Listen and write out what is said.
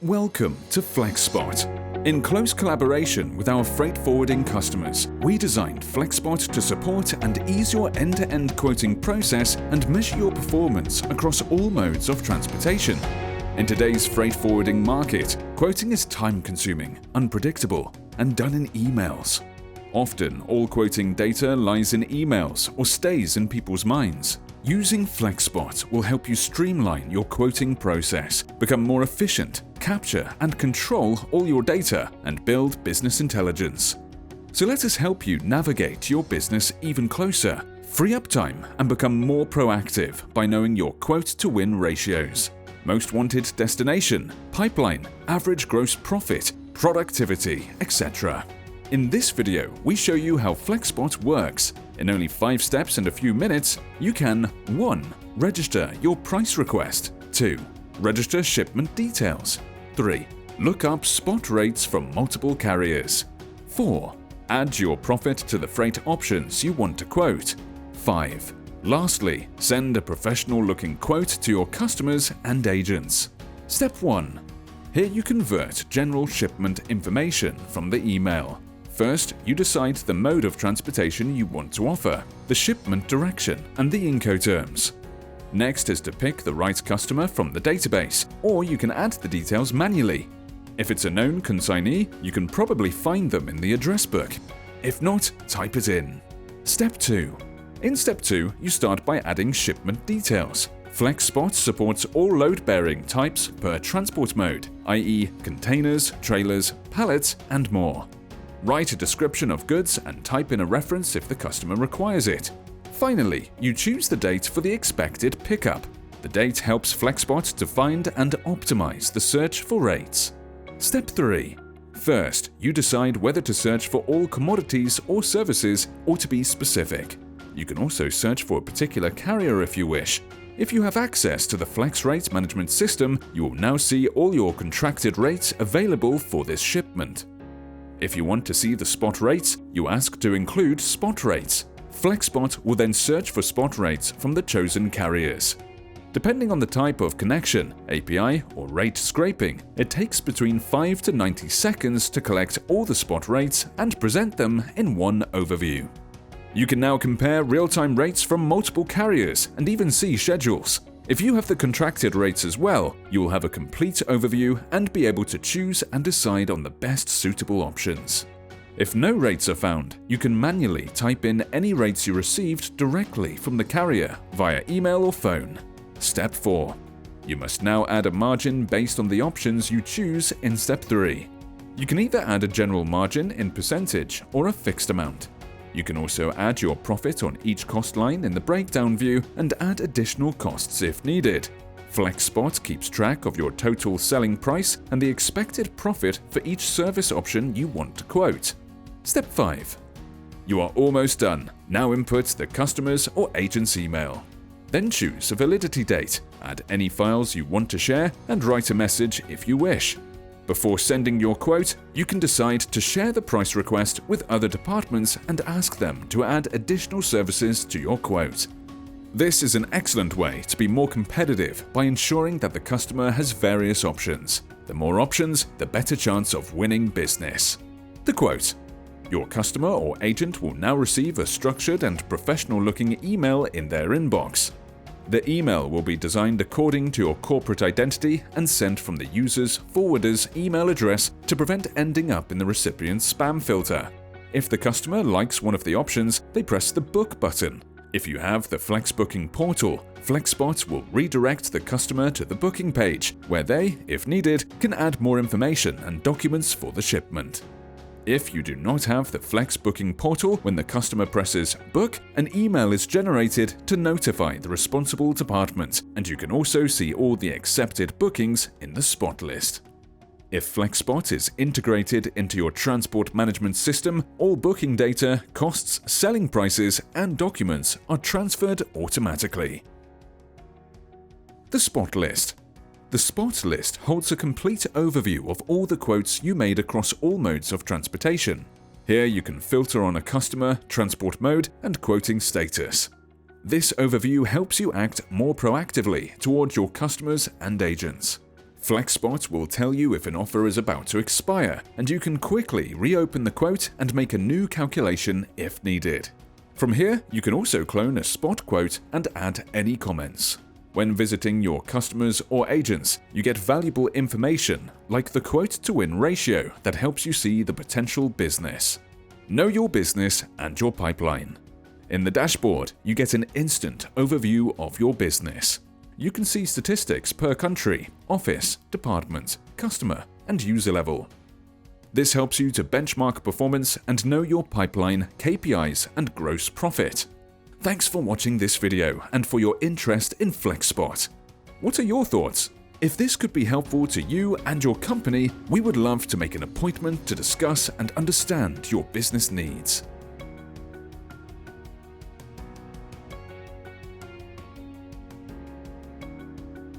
Welcome to FlexSpot. In close collaboration with our freight forwarding customers, we designed FlexSpot to support and ease your end-to-end quoting process and measure your performance across all modes of transportation. In today's freight forwarding market, quoting is time-consuming, unpredictable, and done in emails. Often, all quoting data lies in emails or stays in people's minds. Using FlexSpot will help you streamline your quoting process, become more efficient, capture and control all your data, and build business intelligence. So let us help you navigate your business even closer, free up time, and become more proactive by knowing your quote-to-win ratios, most wanted destination, pipeline, average gross profit, productivity, etc. In this video, we show you how FlexSpot works. In only 5 steps and a few minutes, you can 1. Register your price request. 2. Register shipment details. 3. Look up spot rates from multiple carriers. 4. Add your profit to the freight options you want to quote. 5. Lastly, send a professional-looking quote to your customers and agents. Step 1. Here you convert general shipment information from the email. First, you decide the mode of transportation you want to offer, the shipment direction, and the Incoterms. Next is to pick the right customer from the database, or you can add the details manually. If it's a known consignee, you can probably find them in the address book. If not, type it in. Step 2. In Step 2, you start by adding shipment details. FlexSpot supports all load-bearing types per transport mode, i.e. containers, trailers, pallets, and more. Write a description of goods and type in a reference if the customer requires it. Finally, you choose the date for the expected pickup. The date helps FlexSpot to find and optimize the search for rates. Step 3. First, you decide whether to search for all commodities or services or to be specific. You can also search for a particular carrier if you wish. If you have access to the Flex Rate Management System, you will now see all your contracted rates available for this shipment. If you want to see the spot rates, you ask to include spot rates. FlexSpot will then search for spot rates from the chosen carriers. Depending on the type of connection, API, or rate scraping, it takes between 5 to 90 seconds to collect all the spot rates and present them in one overview. You can now compare real-time rates from multiple carriers and even see schedules. If you have the contracted rates as well, you will have a complete overview and be able to choose and decide on the best suitable options. If no rates are found, you can manually type in any rates you received directly from the carrier via email or phone. Step 4. You must now add a margin based on the options you choose in Step 3. You can either add a general margin in percentage or a fixed amount. You can also add your profit on each cost line in the breakdown view and add additional costs if needed. FlexSpot keeps track of your total selling price and the expected profit for each service option you want to quote. Step 5. You are almost done. Now input the customer's or agent's email. Then choose a validity date, add any files you want to share, and write a message if you wish. Before sending your quote, you can decide to share the price request with other departments and ask them to add additional services to your quote. This is an excellent way to be more competitive by ensuring that the customer has various options. The more options, the better chance of winning business. The quote. Your customer or agent will now receive a structured and professional-looking email in their inbox. The email will be designed according to your corporate identity and sent from the user's forwarder's email address to prevent ending up in the recipient's spam filter. If the customer likes one of the options, they press the Book button. If you have the Flex Booking portal, FlexSpot will redirect the customer to the booking page, where they, if needed, can add more information and documents for the shipment. If you do not have the Flex Booking portal, when the customer presses Book, an email is generated to notify the responsible department, and you can also see all the accepted bookings in the spot list. If FlexSpot is integrated into your transport management system, all booking data, costs, selling prices, and documents are transferred automatically. The spot list. The spot list holds a complete overview of all the quotes you made across all modes of transportation. Here you can filter on a customer, transport mode, and quoting status. This overview helps you act more proactively towards your customers and agents. FlexSpot will tell you if an offer is about to expire, and you can quickly reopen the quote and make a new calculation if needed. From here, you can also clone a spot quote and add any comments. When visiting your customers or agents, you get valuable information like the quote-to-win ratio that helps you see the potential business. Know your business and your pipeline. In the dashboard, you get an instant overview of your business. You can see statistics per country, office, department, customer, and user level. This helps you to benchmark performance and know your pipeline, KPIs, and gross profit. Thanks for watching this video and for your interest in FlexSpot. What are your thoughts? If this could be helpful to you and your company, we would love to make an appointment to discuss and understand your business needs.